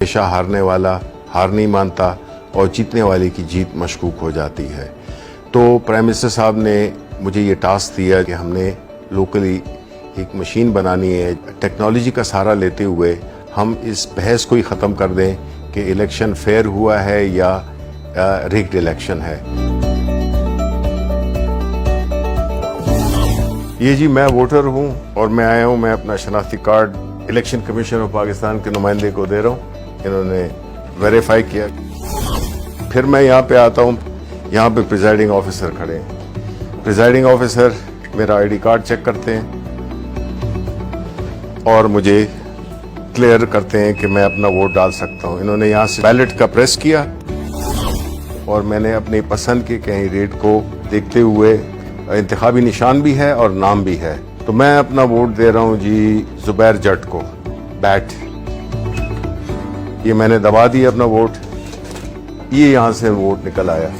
हमेशा हारने वाला हार नहीं मानता और जीतने वाले की जीत मशकूक हो जाती है। तो प्राइम मिनिस्टर साहब ने मुझे ये टास्क दिया कि हमने लोकली एक मशीन बनानी है। टेक्नोलॉजी का सहारा लेते हुए हम इस बहस को ही ख़त्म कर दें कि इलेक्शन फेयर हुआ है या रिग्ड इलेक्शन है। ये जी मैं वोटर हूँ और मैं आया हूँ, मैं अपना शनाख्ती card election commission of Pakistan के नुमाइंदे को दे रहा हूँ। इन्होंने वेरीफाई किया। फिर मैं यहाँ पे आता हूँ, यहाँ पे प्रिजाइडिंग ऑफिसर खड़े हैं। प्रिजाइडिंग ऑफिसर मेरा आईडी कार्ड चेक करते हैं और मुझे क्लियर करते हैं कि मैं अपना वोट डाल सकता हूँ। इन्होंने यहाँ से बैलेट का प्रेस किया और मैंने अपनी पसंद के कैंडिडेट को देखते हुए, इंतखाबी निशान भी है और नाम भी है, तो मैं अपना वोट दे रहा हूँ जी जुबैर जट को, बैट। ये मैंने दबा दिया अपना वोट, ये यहाँ से वोट निकल आया।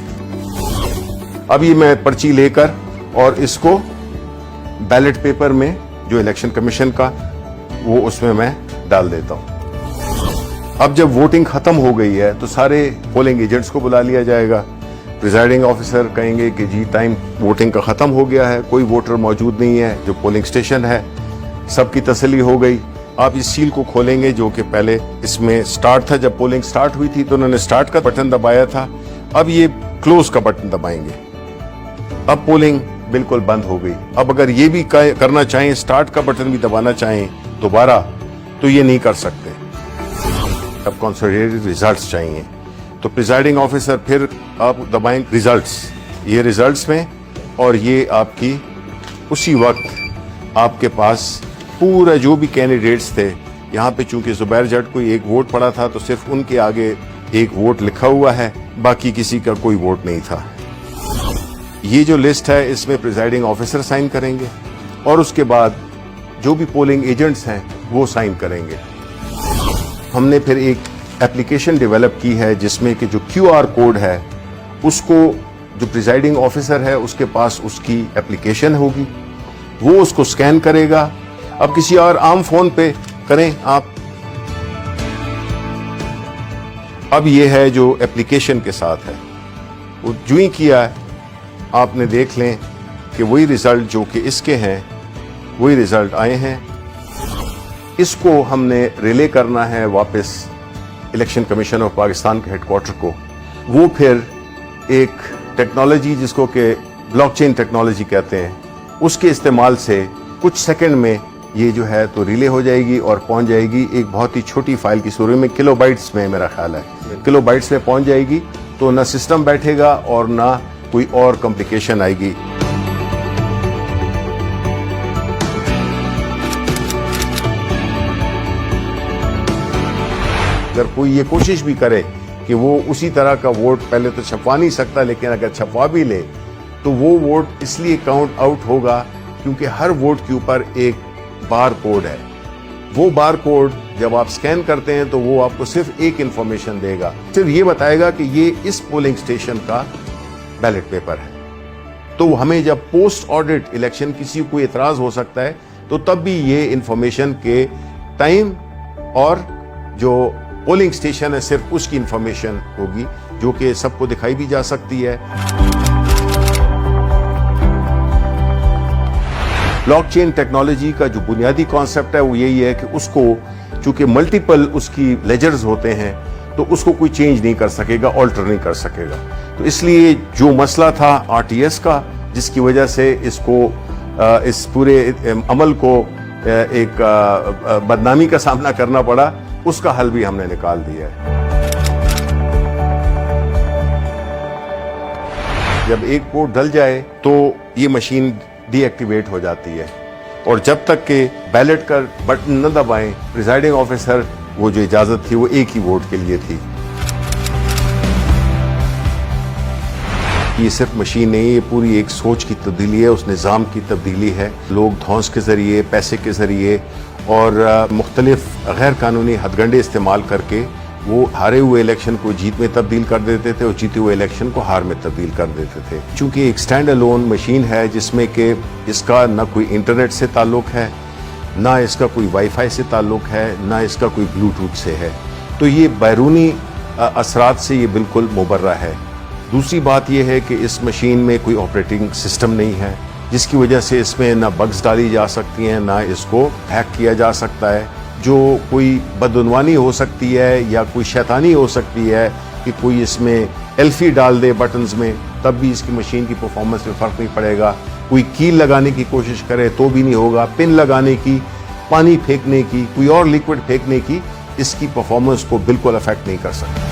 अब ये मैं पर्ची लेकर और इसको बैलेट पेपर में जो इलेक्शन कमीशन का वो उसमें मैं डाल देता हूँ। अब जब वोटिंग खत्म हो गई है तो सारे पोलिंग एजेंट्स को बुला लिया जाएगा। प्रिजाइडिंग ऑफिसर कहेंगे कि जी टाइम वोटिंग का ख़त्म हो गया है, कोई वोटर मौजूद नहीं है जो पोलिंग स्टेशन है, सबकी तसल्ली हो गई। आप इस सील को खोलेंगे जो कि पहले इसमें स्टार्ट था, जब पोलिंग स्टार्ट हुई थी तो उन्होंने स्टार्ट का बटन दबाया था, अब ये क्लोज का बटन दबाएंगे। अब पोलिंग बिल्कुल बंद हो गई। अब अगर ये भी करना चाहें, स्टार्ट का बटन भी दबाना चाहें दोबारा, तो ये नहीं कर सकते। अब कंसोलिडेटेड रिजल्ट्स चाहिए, तो प्रिजाइडिंग ऑफिसर फिर आप दबाएं रिजल्ट्स, ये रिजल्ट्स में, और ये आपकी उसी वक्त आपके पास पूरा जो भी कैंडिडेट्स थे, यहाँ पे चूंकि जुबैर जट को एक वोट पड़ा था तो सिर्फ उनके आगे एक वोट लिखा हुआ है, बाकी किसी का कोई वोट नहीं था। ये जो लिस्ट है इसमें प्रिजाइडिंग ऑफिसर साइन करेंगे और उसके बाद जो भी पोलिंग एजेंट्स हैं वो साइन करेंगे। हमने फिर एक एप्लीकेशन डेवलप की है जिसमें कि जो QR कोड है उसको जो प्रिजाइडिंग ऑफिसर है उसके पास उसकी एप्लीकेशन होगी, वो उसको स्कैन करेगा। अब किसी और आम फोन पे करें आप, अब ये है जो एप्लीकेशन के साथ है, वो जो ही किया है आपने देख लें कि वही रिजल्ट जो कि इसके हैं वही रिजल्ट आए हैं। इसको हमने रिले करना है वापस इलेक्शन कमीशन ऑफ पाकिस्तान के हेडक्वार्टर को। वो फिर एक टेक्नोलॉजी जिसको कि ब्लॉकचेन टेक्नोलॉजी कहते हैं, उसके इस्तेमाल से कुछ सेकंड में ये जो है तो रिले हो जाएगी और पहुंच जाएगी एक बहुत ही छोटी फाइल की सूरत में, किलोबाइट्स में मेरा ख्याल है, किलोबाइट्स में पहुंच जाएगी। तो ना सिस्टम बैठेगा और ना कोई और कॉम्प्लिकेशन आएगी। अगर कोई ये कोशिश भी करे कि वो उसी तरह का वोट पहले तो छपवा नहीं सकता, लेकिन अगर छपवा भी ले तो वो वोट इसलिए काउंट आउट होगा क्योंकि हर वोट के ऊपर एक बार कोड है। वो बार कोड जब आप स्कैन करते हैं तो वो आपको सिर्फ एक इंफॉर्मेशन देगा, सिर्फ ये बताएगा कि ये इस पोलिंग स्टेशन का बैलेट पेपर है। तो हमें जब पोस्ट ऑडिट इलेक्शन किसी को एतराज हो सकता है तो तब भी ये इंफॉर्मेशन के टाइम और जो पोलिंग स्टेशन है सिर्फ उसकी इंफॉर्मेशन होगी जो कि सबको दिखाई भी जा सकती है। ब्लॉकचेन टेक्नोलॉजी का जो बुनियादी कॉन्सेप्ट है वो यही है कि उसको चूंकि मल्टीपल उसकी लेजर्स होते हैं तो उसको कोई चेंज नहीं कर सकेगा, ऑल्टर नहीं कर सकेगा। तो इसलिए जो मसला था RTS का, जिसकी वजह से इसको इस पूरे अमल को एक बदनामी का सामना करना पड़ा, उसका हल भी हमने निकाल दिया है। जब एक वोट डल जाए तो ये मशीन डीएक्टिवेट हो जाती है और जब तक के बैलेट का बटन न दबाएं, प्रिजाइडिंग ऑफिसर वो जो इजाजत थी वो एक ही वोट के लिए थी। ये सिर्फ मशीन नहीं, ये पूरी एक सोच की तब्दीली है, उस निज़ाम की तब्दीली है। लोग धौंस के ज़रिए, पैसे के ज़रिए और मुख्तलिफ गैर कानूनी हथगंडे इस्तेमाल करके वो हारे हुए इलेक्शन को जीत में तब्दील कर देते थे और जीते हुए इलेक्शन को हार में तब्दील कर देते थे। चूंकि एक स्टैंड अलोन मशीन है जिसमें कि इसका न कोई इंटरनेट से ताल्लुक है, ना इसका कोई वाईफाई से ताल्लुक है, ना इसका कोई ब्लूटूथ से है, تو یہ بیرونی اثرات سے یہ بالکل مبرہ ہے. دوسری بات یہ ہے کہ اس مشین میں کوئی آپریٹنگ سسٹم نہیں ہے، جس کی وجہ سے اس میں نہ بگز ڈالی جا سکتی ہیں نہ اس کو ہیک کیا جا سکتا ہے. جو کوئی بدعنوانی ہو سکتی ہے یا کوئی شیطانی ہو سکتی ہے کہ کوئی اس میں ایلفی ڈال دے بٹنز میں، تب بھی اس کی مشین کی پرفارمنس میں فرق نہیں پڑے گا. کوئی کیل لگانے کی کوشش کرے تو بھی نہیں ہوگا. پن لگانے کی، پانی پھینکنے کی، کوئی اور لیکوڈ پھینکنے کی، اس کی پرفارمنس کو بالکل افیکٹ نہیں کر سکتا.